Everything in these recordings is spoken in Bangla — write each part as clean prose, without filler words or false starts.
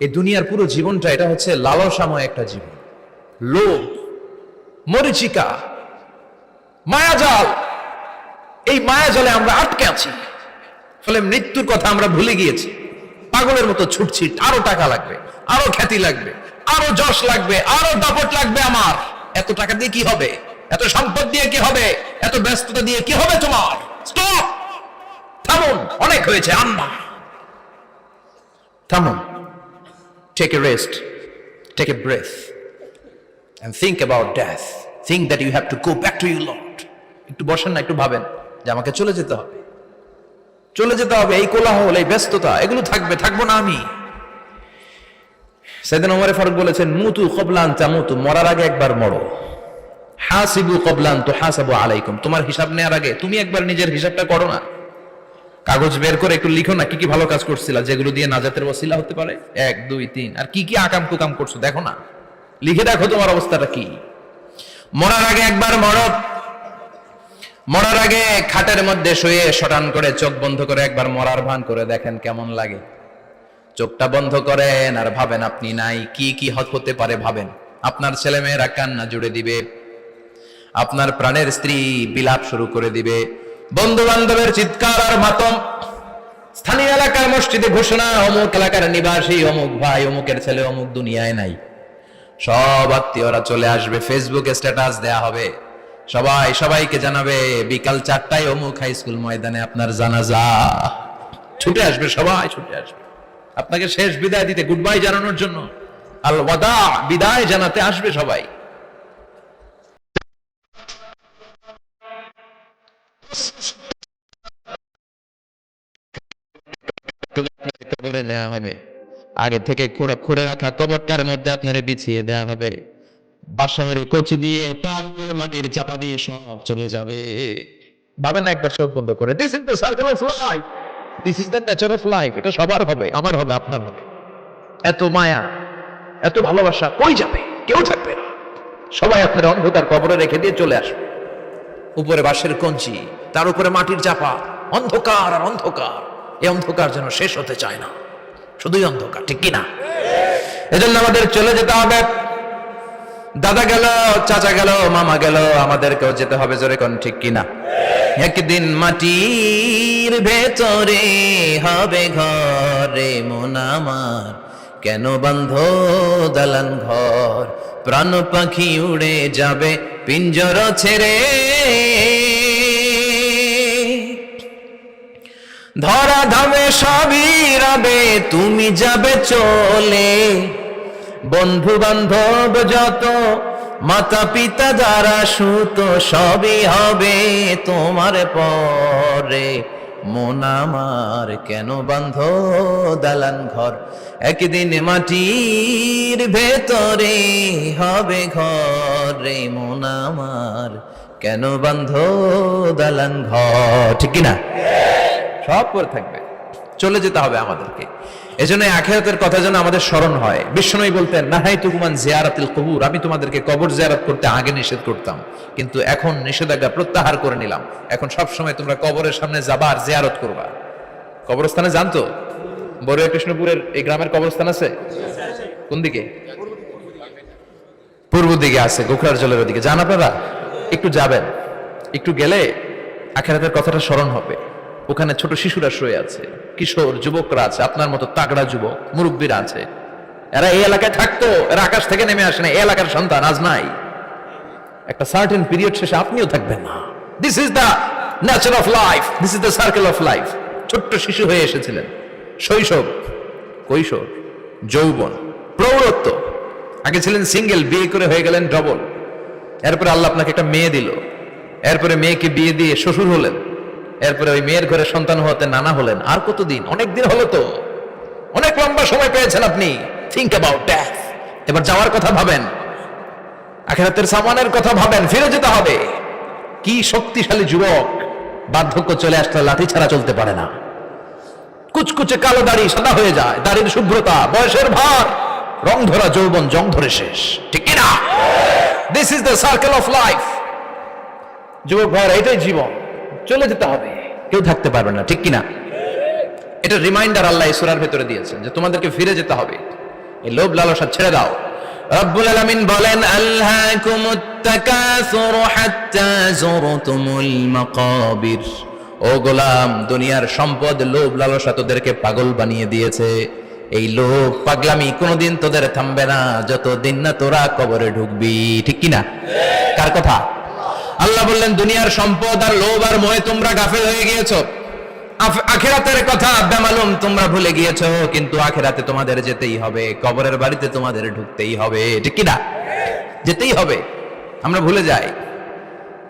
এই দুনিয়ার পুরো জীবনটা এটা হচ্ছে লালসাময় একটা জীবন, লোভ, মরিচিকা, মায়াজাল। এই মায়াজালে আমরা আটকে আছি, ফলে মৃত্যুর কথা আমরা ভুলে গিয়েছি। পাগলের মতো ছুটছি, আরো টাকা লাগবে, আরো খ্যাতি লাগবে, আরো যশ লাগবে, আরো দাপট লাগবে। আমার এত টাকা দিয়ে কি হবে? এত সম্পদ দিয়ে কি হবে? এত ব্যস্ততা দিয়ে কি হবে তোমার? স্টপ, থামুন, অনেক হয়েছে। আম্মা থামুন, take a rest, take a breath and think about death. Think that you have to go back to your Lord. একটু বসেন না, একটু ভাবেন যে আমাকে চলে যেতে হবে, চলে যেতে হবে। এই কোলাহল, এই ব্যস্ততা, এগুলো থাকবে, থাকবো না আমি। সাইয়েদনা ওমর ফারুক বলেছেন, মুতু ক্বাবলা আন তামুতু, মরার আগে একবার মরো। হাসিবু ক্বাবলা আন তুহাসাবু আলাইকুম, তোমার হিসাব নেওয়ার আগে তুমি একবার নিজের হিসাবটা করো না। কাগজ বের করে একটু লিখো না, কি কি ভালো কাজ করছিলা, যেগুলো দিয়ে নাজাতের ওসিলা হতে পারে। 1 2 3, আর কি কি আকাম কুকাম করছো দেখো না, লিখে দেখো তোমার অবস্থাটা কি। মরার আগে একবার মরো। মরার আগে খাটের মধ্যে শুয়ে শটান করে চোখ বন্ধ করে একবার মরার ভান করে দেখেন কেমন লাগে। চোখটা বন্ধ করেন আর ভাবেন আপনি নাই, কি কি হতে পারে ভাবেন। আপনার ছেলে মেয়েরা কান্না জুড়ে দিবে, আপনার প্রাণের স্ত্রী বিলাপ শুরু করে দিবে, বন্ধু বান্ধবের চিৎকার আর মাতম, স্থানীয় এলাকার মসজিদে ঘোষণা, অমুক এলাকার নিবাসী, অমুক ভাই, অমুকের ছেলে অমুক দুনিয়ায় নাই। সব আত্মীয়রা চলে আসবে, ফেসবুকে স্ট্যাটাস দেয়া হবে, সবাই সবাইকে জানাবে বিকাল 4টায় অমুক হাই স্কুল ময়দানে আপনার জানাজা। ছুটে আসবে, সবাই ছুটে আসবে আপনাকে শেষ বিদায় দিতে, গুড বাই জানানোর জন্য, আল ওয়াদা, বিদায় জানাতে আসবে সবাই। আগে থেকে খুঁড়ে রাখা কবরটার মধ্যে আপনারা বিছিয়ে দেওয়া হবে, বাসামের কচি দিয়ে মাটির চাপা দিয়ে সব চলে যাবে। ভাবেন না একবার চোখ বন্ধ করে, this is the circle of life, this is the nature of life. এটা সবার হবে, আমার হবে, আপনার হবে। এত মায়া, এত ভালোবাসা কই যাবে? কেউ থাকবে না, সবাই আপনার অন্ধকার কবরে রেখে দিয়ে চলে আসবে। উপরে বাঁশের কঞ্চি, তার উপরে মাটির চাপা, অন্ধকার আর অন্ধকার। এই অন্ধকার যেন শেষ হতে চায় না, শুধুই অন্ধকার, ঠিক কিনা? এজন্য আমাদের চলে যেতে হবে। দাদা গেল, চাচা গেল, মামা গেল, আমাদেরকেও যেতে হবে, জোরে কোন ঠিক কিনা? একদিন মাটির ভেতরে হবে ঘরে মন আমার, কেন বন্ধ দালান ঘর, প্রাণ পাখি উড়ে যাবে পিঞ্জর ছেড়ে, ধরা ধামে সবই রবে, তুমি যাবে চলে, বন্ধু বান্ধব যত, মাতা পিতা যারা সুত, সবই হবে তোমার পরে, মন আমার কেন বান্ধ দালান ঘর, একদিন মাটির ভেতরে হবে ঘরে মন আমার, কেন বান্ধ দালান ঘর, ঠিক কিনা? সব করে থাকবে, চলে যেতে হবে আমাদেরকে। এজন্য আখিরাতের কথা যেন আমাদের স্মরণ হয়। বিশ্বনবী বলতেন, নাহাইতুকুমান জিয়ারাতিল কবুর, আমি তোমাদেরকে কবর জিয়ারত করতে আগে নিষেধ করতাম, কিন্তু এখন নিষেধাজ্ঞা প্রত্যাহার করে নিলাম। এখন সব সময় তোমরা কবরের সামনে যাবা আর জিয়ারত করবা। কবরস্থানে জানতো বড়ুয়া কৃষ্ণপুরের এই গ্রামের কবরস্থান আছে কোন দিকে? পূর্ব দিকে আছে, গোখরার জলের ওদিকে। যান আপনারা, একটু যাবেন, একটু গেলে আখিরাতের কথাটা স্মরণ হবে। ওখানে ছোট শিশুরা শুয়ে আছে, কিশোর যুবকরা আছে, আপনার মতো তাগড়া যুবক মুরব্বীরা আছে। এরা এই এলাকায় থাকতো, এরা আকাশ থেকে নেমে আসে না, এই এলাকার সন্তান আজ নাই। একটা সার্টেন পিরিয়ড শেষে আপনিও থাকবেন না। This is the nature of life, this is the circle of life. ছোট্ট শিশু হয়ে এসেছিলেন, শৈশব, কৈশোর, যৌবন, প্রৌঢ়ত্ব। আগে ছিলেন সিঙ্গেল, বিয়ে করে হয়ে গেলেন ডবল। এরপরে আল্লাহ আপনাকে একটা মেয়ে দিল, এরপরে মেয়েকে বিয়ে দিয়ে শ্বশুর হলেন, এরপরে ওই মেয়ের ঘরে সন্তান হতে নানা হলেন। আর কতদিন? অনেক দিন হলো তো, অনেক লম্বা সময় পেয়েছেন আপনি। Think about death. এবার যাওয়ার কথা ভাবেন, আখিরাতের সামানের কথা ভাবেন, ফিরে যেতে হবে। কি শক্তিশালী যুবক, বার্ধক্য চলে আসলে লাঠি ছাড়া চলতে পারে না। কুচকুচে কালো দাড়ি সাদা হয়ে যায়, দাড়ির শুভ্রতা, বয়সের ভার, রং ধরা যৌবন জং ধরে শেষ, ঠিক কিনা? This is the circle of life. যুবক ভাইরা, এটাই জীবন, চলে যেতে হবে, কেউ থাকতে পারবে না, ঠিক কিনা? এটা রিমাইন্ডার আল্লাহ এই সূরার ভেতরে দিয়েছেন যে তোমাদেরকে ফিরে যেতে হবে। এই লোভ লালসা ছেড়ে দাও। রব্বুল আলামিন বলেন আল্হাকুমুত তাকাসুর হাত্তা যুরতুমুল মাকাবির। ও গোলাম, দুনিয়ার সম্পদ লোভ লালসা তোদেরকে পাগল বানিয়ে দিয়েছে। এই লোভ পাগলামি কোনোদিন তোদের থামবে না যতদিন না তোরা কবরে ঢুকবি। ঠিক কিনা? কার কথা? আল্লাহ বললেন দুনিয়ার সম্পদ আর লোভ আর মোহে তোমরা গাফেল হয়ে গিয়েছো, আখিরাতের কথা বেমালুম তোমরা ভুলে গিয়েছো। কিন্তু আখিরাতে তোমাদের যেতেই হবে, কবরের বাড়িতে তোমাদের ঢুকতেই হবে। ঠিক কিনা? যেতেই হবে। আমরা ভুলে যাই।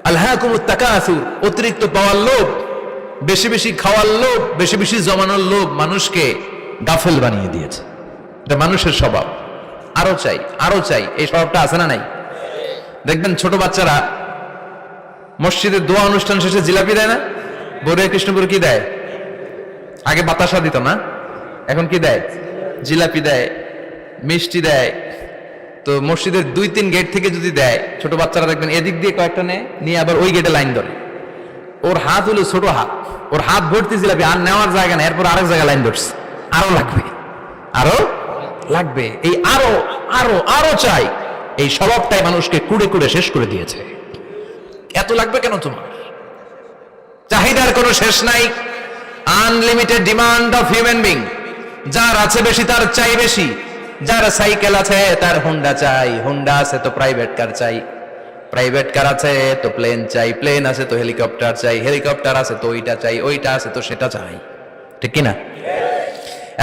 আলহাকুমুত তাকাসুর, অতিরিক্ত পাওয়ার লোভ, বেশি বেশি খাওয়ার লোভ, বেশি বেশি জমানোর লোভ মানুষকে গাফেল বানিয়ে দিয়েছে। এটা মানুষের স্বভাব। আরো চাই, আরো চাই, এই স্বভাবটা আছে না নাই? দেখবেন ছোট বাচ্চারা মসজিদের দোয়া অনুষ্ঠান শেষে জিলাপি দেয় না? বড়ুয়া কৃষ্ণপুর কি দেয়? আগে বাতাসা দিত না, এখন কি দেয়? জিলাপি দেয়, মিষ্টি দেয়। তো মসজিদের 2-3 গেট থেকে যদি দেয়, ছোট বাচ্চারা দেখবেন এদিক দিয়ে কয়েকটা নিয়ে আবার ওই গেটে লাইন ধরে। ওর হাত হলো ছোট হাত, ওর হাত ভর্তি জিলাপি, আর নেওয়ার জায়গা নেই, এরপর আরেক জায়গায় লাইন ধরছে। আরো লাগবে, আরো লাগবে, এই আরো আরো আরো চাই, এই স্বভাবটাই মানুষকে কুড়ে কুড়ে শেষ করে দিয়েছে। এত লাগবে কেন তোমার? চাহিদার কোনো শেষ নাই। Unlimited demand of human being. যার আছে বেশি তার চাই বেশি। যার সাইকেল আছে তার হুন্ডা চাই, হুন্ডা আছে তো প্রাইভেট কার চাই, প্রাইভেট কার আছে তো প্লেন চাই, প্লেন আছে তো হেলিকপ্টার চাই, হেলিকপ্টার আছে তো ওইটা চাই, ওইটা আছে তো সেটা চাই। ঠিক কিনা?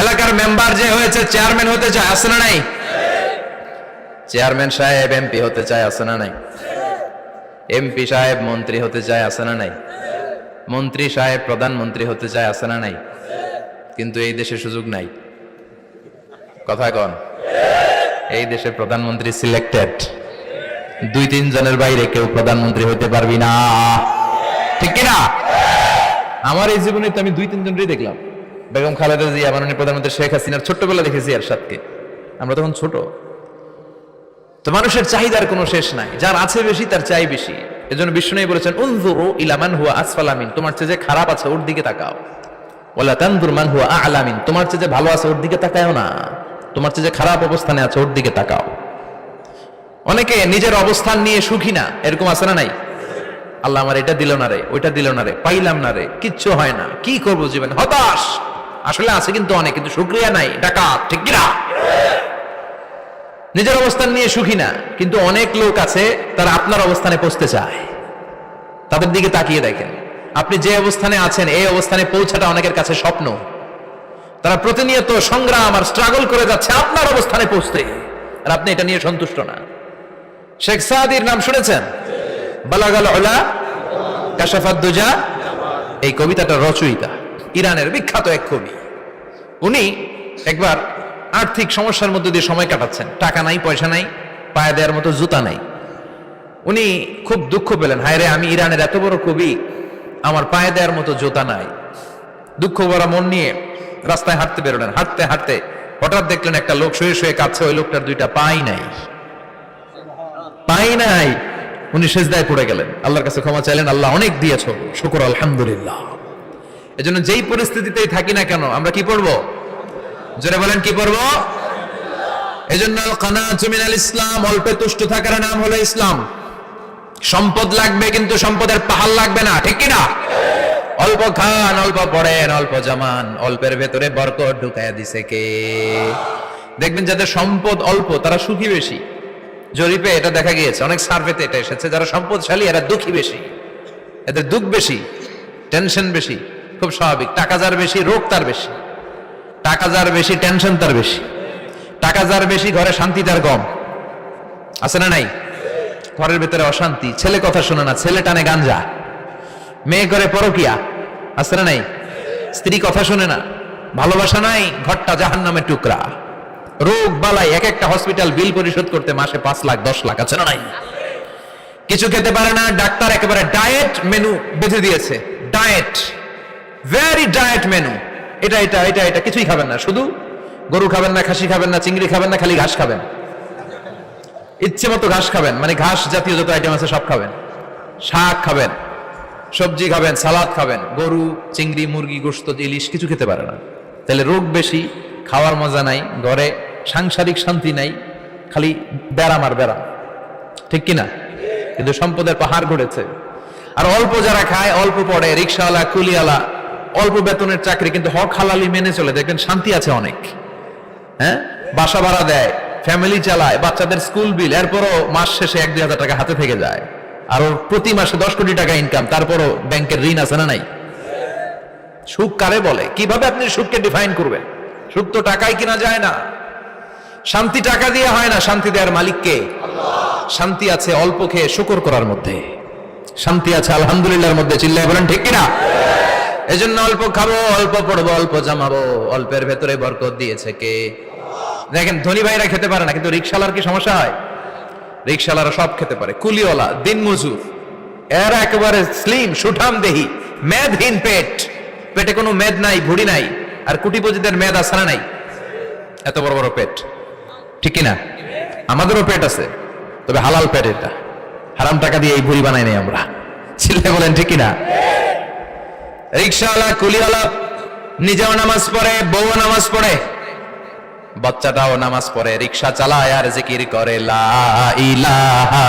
এলাকার মেম্বার যে হয়েছে চেয়ারম্যান হতে চায়, আছে না নাই? চেয়ারম্যান সাহেব এমপি হতে চায়, আছে না নাই? এমপি সাহেব মন্ত্রী হতে চায়, আছে না নাই? মন্ত্রী সাহেব প্রধানমন্ত্রী হতে চায়, আছে না নাই? কিন্তু এই দেশে সুযোগ নাই। কথা কন। এই দেশে প্রধানমন্ত্রী সিলেক্টেড। 2-3 জনের বাইরে কেউ প্রধানমন্ত্রী হতে পারবি না। ঠিক কিনা? আমার এই জীবনে তো আমি 2-3 জনই দেখলাম। বেগম খালেদা জিয়া, মাননীয় প্রধানমন্ত্রী শেখ হাসিনার ছোট্টবেলা দেখেছি এরশাদকে, আমরা তখন ছোট। তো মানুষের চাহিদার কোনো শেষ নাই। যার আছে বেশি তার চাই বেশি। এজন্য বিষ্ণু বলেছেন উনজুরু ইলা মান হুয়া আসফালা মিন, তোমার চেয়ে যে খারাপ আছে ওর দিকে তাকাও। ওয়ালা তানজুর মান হুয়া আ'লা মিন, তোমার চেয়ে যে ভালো আছে ওর দিকে তাকাও না, তোমার চেয়ে যে খারাপ অবস্থানে আছে ওর দিকে তাকাও। অনেকে নিজের অবস্থান নিয়ে সুখী না, এরকম আছে না নাই? আল্লাহ আমার এটা দিল না রে, ওইটা দিল না রে, পাইলাম না রে, কিচ্ছু হয় না, কি করব জীবন, হতাশ। আসলে আছে কিন্তু অনেক, কিন্তু শুকরিয়া নাই, ডাকাত। ঠিক কিনা? নিজের অবস্থান নিয়ে সুখী না, কিন্তু অনেক লোক আছে তারা আপনার অবস্থানে পৌঁছতে চায়। তাদের দিকে তাকিয়ে দেখেন, আপনি যে অবস্থানে আছেন এই অবস্থানে পৌঁছাটা অনেকের কাছে স্বপ্ন। তারা প্রতিনিয়ত সংগ্রাম আর স্ট্রাগল করে যাচ্ছে আপনার অবস্থানে পৌঁছতে, আর আপনি এটা নিয়ে সন্তুষ্ট না। শেখ সাদির নাম শুনেছেন? বালাগাল উলা কাশাফাদ দুজা, এই কবিতাটার রচয়িতা ইরানের বিখ্যাত এক কবি। উনি একবার আর্থিক সমস্যার মধ্যে দিয়ে সময় কাটাচ্ছেন, টাকা নাই, পয়সা নাই, পায়ে দেওয়ার মতো জুতা নাই। উনি খুব দুঃখ পেলেন, হায় রে, আমি ইরানের এত বড় কবি, আমার পায়ে দেওয়ার মতো জুতা নাই। দুঃখ ভরা মন নিয়ে রাস্তায় হাঁটতে বেরোলেন। হাঁটতে হাঁটতে হঠাৎ দেখলেন একটা লোক শুয়ে শুয়ে কাঁদছে, ওই লোকটার 2টা পাই নাই, পাই নাই। উনি সেজদায় পড়ে গেলেন, আল্লাহর কাছে ক্ষমা চাইলেন, আল্লাহ অনেক দিয়েছো, শুকর আলহামদুলিল্লাহ। এজন্য যেই পরিস্থিতিতেই থাকি না কেন আমরা কি পড়বো? জোরে বলেন, কি পড়বো? এজন্য কানাতু মিনাল ইসলাম, অল্পে তুষ্ট থাকার নাম হলো ইসলাম। সম্পদ লাগবে কিন্তু সম্পদের পাহাড় লাগবে না। ঠিক কিনা? অল্প খান, অল্প পড়েন, অল্প জমান, অল্পের ভেতরে বরকত ঢুকায়া দিছে কে? দেখবেন যাদের সম্পদ অল্প তারা সুখী বেশি। জরিপে এটা দেখা গিয়েছে, অনেক সার্ভেতে এটা এসেছে, যারা সম্পদশালী এরা দুঃখী বেশি, এদের দুঃখ বেশি, টেনশন বেশি। খুব স্বাভাবিক, টাকা যার বেশি রোগ তার বেশি, টাকা যার বেশি টেনশন তার বেশি, টাকা যার বেশি ঘরে শান্তি তার কম। আছে না নাই? ঘরের ভেতরে অশান্তি, ছেলে কথা শোনে না, ছেলে টানে গাঞ্জা, মেয়ে করে পরকিয়া। আছে না নাই? স্ত্রী কথা শোনে না, ভালোবাসা নাই, ঘরটা জাহান্নামের টুকরা। রোগ বালাই, এক একটা হসপিটাল বিল পরিশোধ করতে মাসে 5 লাখ 10 লাখ। আছে না নাই? কিছু খেতে পারে না, ডাক্তার একেবারে ডায়েট মেনু বেঁধে দিয়েছে, ডায়েট, ভেরি ডায়েট মেনু, এটা এটা এটা এটা কিছুই খাবেন না, শুধু গরু খাবেন না, খাসি খাবেন না, চিংড়ি খাবেন না, খালি ঘাস খাবেন, ইচ্ছে মতো ঘাস খাবেন, মানে ঘাস জাতীয় যত আইটেম আছে সব খাবেন, শাক খাবেন, সবজি খাবেন, সালাদ খাবেন, গরু, চিংড়ি, মুরগি, গোশত, ইলিশ কিছু খেতে পারে না। তাহলে রোগ বেশি, খাওয়ার মজা নাই, ঘরে সাংসারিক শান্তি নাই, খালি ব্যারাম আর ব্যারাম, ঠিক কিনা? কিন্তু সম্পদের পাহাড় গড়েছে। আর অল্প যারা খায়, অল্প পড়ে, রিক্সাওয়ালা, কুলিওয়ালা, অল্প বেতনের চাকরি, কিন্তু হক হালালি মেনে চলে, দেখবেন শান্তি আছে অনেক। হ্যাঁ, বাসা ভাড়া দেয়, ফ্যামিলি চালায়, বাচ্চাদের স্কুল বিল, এরপরও মাস শেষে 1-2 হাজার টাকা হাতে থেকে যায়। আর ওর প্রতি মাসে 10 কোটি টাকা ইনকাম, তারপরও ব্যাংকের ঋণ আছে না নাই? সুখ কারে বলে? কিভাবে আপনি সুখকে ডিফাইন করবেন? সুখ তো টাকায় কিনা যায় না, শান্তি টাকা দিয়ে হয় না, শান্তি দেওয়ার মালিক কে? শান্তি আছে অল্প খেয়ে শুকর করার মধ্যে, শান্তি আছে আলহামদুলিল্লাহর মধ্যে। চিল্লায় বলেন ঠিক কিনা? এজন্য অল্প খাবো, অল্প পড়বো, অল্প জামাবো, অল্পের ভেতরে বরকত দিয়েছে কে? দেখেন, ধনী ভাইরা খেতে পারে না, কিন্তু রিক্সাওয়ালার কি সমস্যা হয়? রিক্সাওয়ালারা সব খেতে পারে, কুলিওয়ালা, দিন মজুর, এরা একেবারে স্লিম সুঠাম দেহি, মেদহীন পেট, পেটে কোনো মেদ নাই, ভুড়ি নাই। আর কোটিপতিদের মেদ আছে না নাই? এত বড় বড় পেট, ঠিক কিনা? আমাদেরও পেট আছে, তবে হালাল পেট, এটা হারাম টাকা দিয়ে এই ভুড়ি বানাই নাই আমরা। চিল্লায় বলেন ঠিক কিনা? রিক্সাওয়ালা, কুলিওয়ালা নিজেও নামাজ পড়ে, বউ নামাজ পড়ে, বাচ্চাটাও নামাজ পড়ে, রিক্সা চালায় আর জিকির করে লা ইলাহা